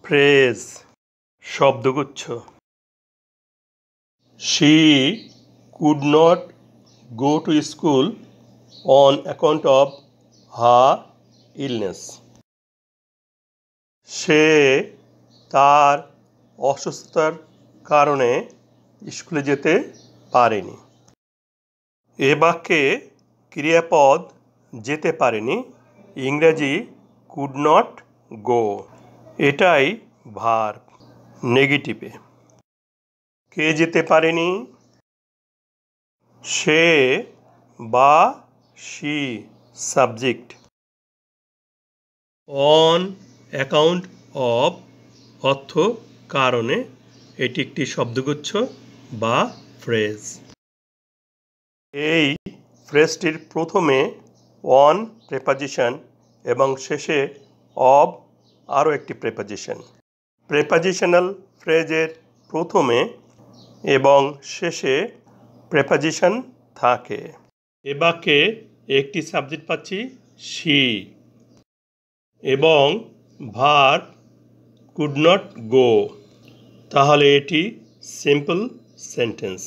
Phrase শব্দগুচ্ছ। She could not go to school on account of her illness. সে তার অসুস্থতার কারণে স্কুলে যেতে পারেনি। এ বাক্যে ক্রিয়াপদ যেতে পারেনি, ইংরেজি কুড নট গো। এটাই ভার্ব নেগেটিভে। কে যেতে পারেনি? সে বা she subject. On account of অর্থ কারণে, এটি একটি শব্দগুচ্ছ বা ফ্রেজ। এই ফ্রেজটির প্রথমে অন প্রেপোজিশন এবং শেষে অব আরও একটি প্রেপোজিশন। প্রেপোজিশনাল ফ্রেজের প্রথমে এবং শেষে প্রেপোজিশন থাকে। এ বাক্যে একটি সাবজেক্ট পাচ্ছি শি এবং ভার্ব কুড নট গো, তাহলে এটি সিম্পল সেন্টেন্স।